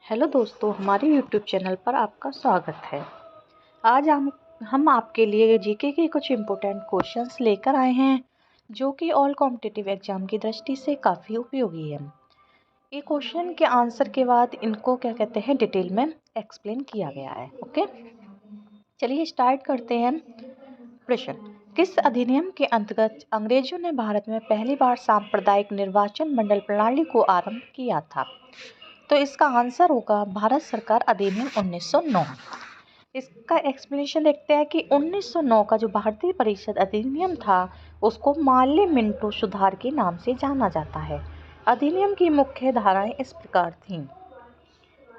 Hello दोस्तों, हमारे YouTube channel पर आपका स्वागत है। आज हम आपके लिए जीके के कुछ इम्पोर्टेंट क्वेश्चंस लेकर आए हैं जो कि ऑल कॉम्पिटिटिव एग्जाम की दृष्टि से काफ़ी उपयोगी है। ये क्वेश्चन के आंसर के बाद इनको क्या कहते हैं डिटेल में एक्सप्लेन किया गया है। ओके, चलिए स्टार्ट करते हैं। प्रश्न, किस अधिनियम के अंतर्गत अंग्रेजों ने भारत में पहली बार सांप्रदायिक निर्वाचन मंडल प्रणाली को आरंभ किया था? तो इसका आंसर होगा भारत सरकार अधिनियम 1909। इसका एक्सप्लेनेशन देखते हैं कि 1909 का जो भारतीय परिषद अधिनियम था उसको माल्य मिंटो सुधार के नाम से जाना जाता है। अधिनियम की मुख्य धाराएं इस प्रकार थीं।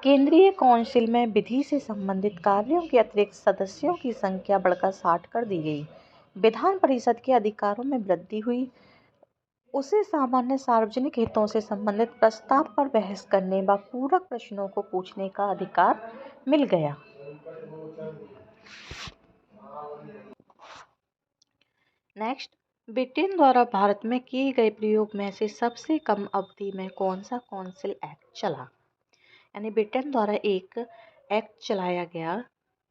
केंद्रीय काउंसिल में विधि से संबंधित कार्यों के अतिरिक्त सदस्यों की संख्या बढ़कर 60 कर दी गई। विधान परिषद के अधिकारों में वृद्धि हुई। उसे सामान्य सार्वजनिक हितों से संबंधित प्रस्ताव पर बहस करने व पूरक प्रश्नों को पूछने का अधिकार मिल गया। नेक्स्ट, ब्रिटेन द्वारा भारत में किए गए प्रयोग में से सबसे कम अवधि में कौन सा काउंसिल एक्ट चला? यानी ब्रिटेन द्वारा एक एक्ट चलाया गया,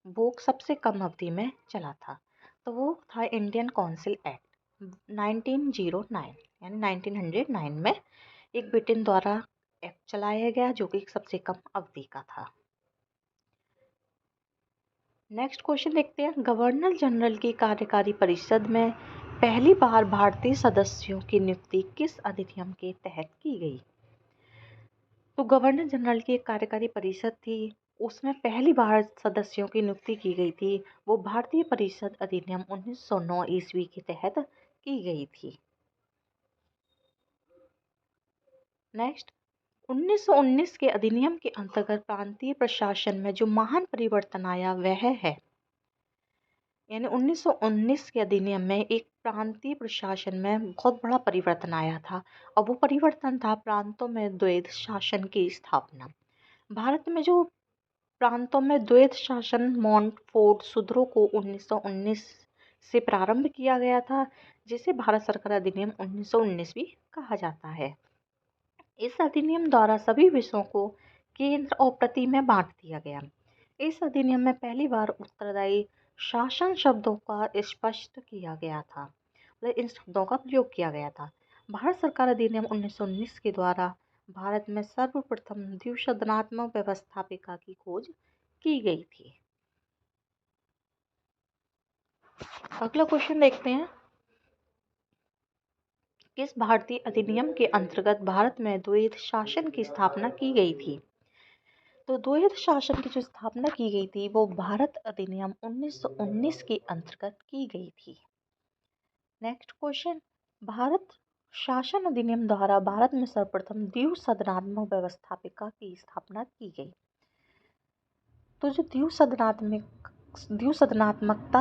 वो सबसे कम अवधि में चला था, तो वो था इंडियन काउंसिल एक्ट 1909। यानी 1909 में एक ब्रिटेन द्वारा एक्ट चलाया गया जो कि सबसे कम अवधि का था। नेक्स्ट क्वेश्चन देखते हैं। गवर्नर जनरल की कार्यकारी परिषद में पहली बार भारतीय सदस्यों की नियुक्ति किस अधिनियम के तहत की गई? तो गवर्नर जनरल की एक कार्यकारी परिषद थी, उसमें पहली बार सदस्यों की नियुक्ति की गई थी, वो भारतीय परिषद अधिनियम 1909 ईस्वी के तहत की गई थी। नेक्स्ट, 1919 के अधिनियम के अंतर्गत प्रांतीय प्रशासन में जो महान परिवर्तन आया वह है। यानी 1919 के अधिनियम में एक प्रांतीय प्रशासन में बहुत बड़ा परिवर्तन आया था और वो परिवर्तन था प्रांतों में द्वैध शासन की स्थापना। भारत में जो प्रांतों में द्वैध शासन मोंटफोर्ट सुधरों को 1919 से प्रारंभ किया गया था, जिसे भारत सरकार अधिनियम 1919 भी कहा जाता है। इस अधिनियम द्वारा सभी विषयों को केंद्र और प्रति में बांट दिया गया। इस अधिनियम में पहली बार उत्तरदायी शासन शब्दों का स्पष्ट किया गया था, मतलब इन शब्दों का प्रयोग किया गया था। भारत सरकार अधिनियम 1919 के द्वारा भारत में सर्वप्रथम द्विसदनात्मक व्यवस्थापिका की खोज की गई थी। अगला क्वेश्चन देखते हैं। किस भारतीय अधिनियम के अंतर्गत भारत में द्वैध शासन की स्थापना की गई थी? तो द्वैध शासन की जो स्थापना की गई थी वो भारत अधिनियम 1919 के अंतर्गत की गई थी। नेक्स्ट क्वेश्चन, भारत शासन अधिनियम द्वारा भारत में सर्वप्रथम द्विसदनात्मक व्यवस्थापिका की स्थापना की गई। तो जो द्विसदनात्मकता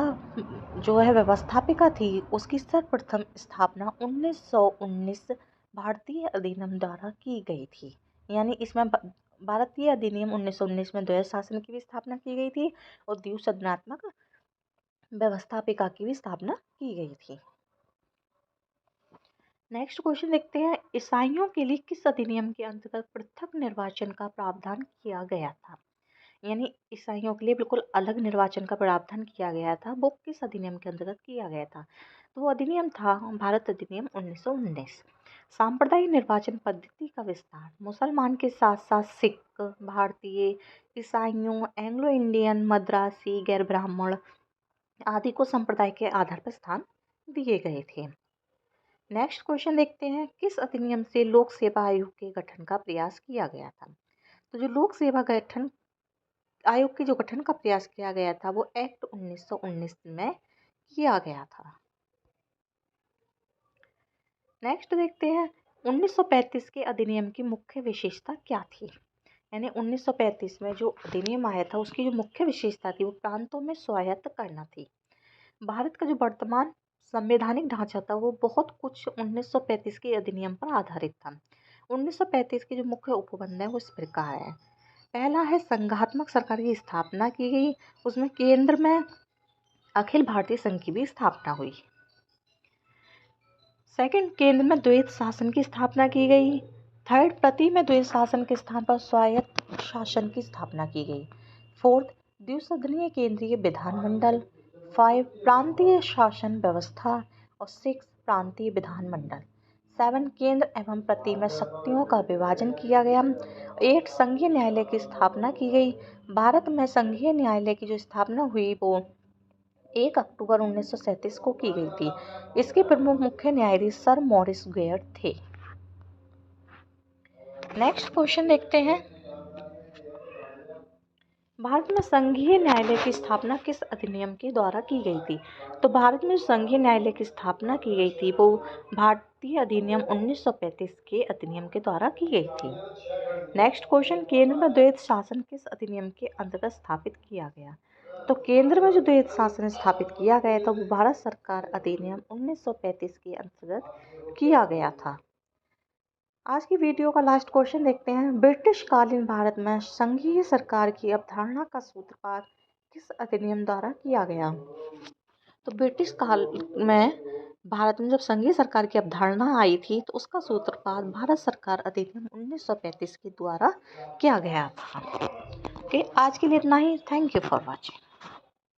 जो है व्यवस्थापिका थी उसकी सर्वप्रथम स्थापना 1919 भारतीय अधिनियम द्वारा की गई थी। यानी इसमें भारतीय अधिनियम 1919 में द्वैध शासन की भी स्थापना की गई थी और द्विसदनात्मक व्यवस्थापिका की भी स्थापना की गई थी। नेक्स्ट क्वेश्चन देखते हैं। ईसाइयों के लिए किस अधिनियम के अंतर्गत पृथक निर्वाचन का प्रावधान किया गया था? यानी ईसाइयों के लिए बिल्कुल अलग निर्वाचन का प्रावधान किया गया था, वो किस अधिनियम के अंतर्गत किया गया था? तो वो अधिनियम था भारत अधिनियम 1919। सांप्रदायिक निर्वाचन पद्धति का विस्तार मुसलमान के साथ साथ सिख, भारतीय, ईसाइयों, एंग्लो इंडियन, मद्रासी, गैर ब्राह्मण आदि को संप्रदाय के आधार पर स्थान दिए गए थे। नेक्स्ट क्वेश्चन देखते हैं। किस अधिनियम से लोक सेवा आयोग के गठन का प्रयास किया गया था? तो जो लोक सेवा गठन आयोग के जो गठन का प्रयास किया गया था वो एक्ट 1919 में किया गया था। नेक्स्ट देखते हैं। 1935 के अधिनियम की मुख्य विशेषता क्या थी? यानी 1935 में जो अधिनियम आया था उसकी जो मुख्य विशेषता थी वो प्रांतों में स्वायत्त करना थी। भारत का जो वर्तमान संवैधानिक ढांचा था वो बहुत कुछ 1935 के अधिनियम पर आधारित था। 1935 के जो मुख्य उपबंध है वो इस प्रकार है। पहला है संघात्मक सरकार की स्थापना की गई, उसमें केंद्र में अखिल भारतीय संघ की भी स्थापना हुई। सेकंड, केंद्र में द्वैध शासन की स्थापना की गई। थर्ड, प्रति में द्वैध शासन के स्थान पर स्वायत्त शासन की स्थापना की गई। 4th, द्विसदनीय केंद्रीय विधानमंडल। 5, प्रांतीय शासन व्यवस्था। और 6, प्रांतीय विधानमंडल। 7, केंद्र एवं प्रति में शक्तियों का विभाजन किया गया। 8, संघीय न्यायालय की स्थापना की गई। भारत में संघीय न्यायालय की जो स्थापना हुई वो 1 अक्टूबर 1937 को की गई थी। इसके प्रमुख मुख्य न्यायाधीश सर मॉरिस गुएर थे। नेक्स्ट क्वेश्चन देखते हैं। भारत में संघीय न्यायालय की स्थापना किस अधिनियम के द्वारा की गई थी? तो भारत में संघीय न्यायालय की स्थापना की गई थी वो भारतीय अधिनियम 1935 के अधिनियम के द्वारा की गई थी। नेक्स्ट क्वेश्चन, केंद्र में द्वैध शासन किस अधिनियम के अंतर्गत स्थापित किया गया? तो केंद्र में जो द्वैध शासन स्थापित किया गया था वो भारत सरकार अधिनियम 1935 के अंतर्गत किया गया था। आज की वीडियो का लास्ट क्वेश्चन देखते हैं। ब्रिटिश कालीन भारत में संघीय सरकार की अवधारणा का सूत्रपात किस अधिनियम द्वारा किया गया? तो ब्रिटिश काल में भारत में जब संघीय सरकार की अवधारणा आई थी तो उसका सूत्रपात भारत सरकार अधिनियम 1935 के द्वारा किया गया था। ओके, आज के लिए इतना ही। Thank you for watching.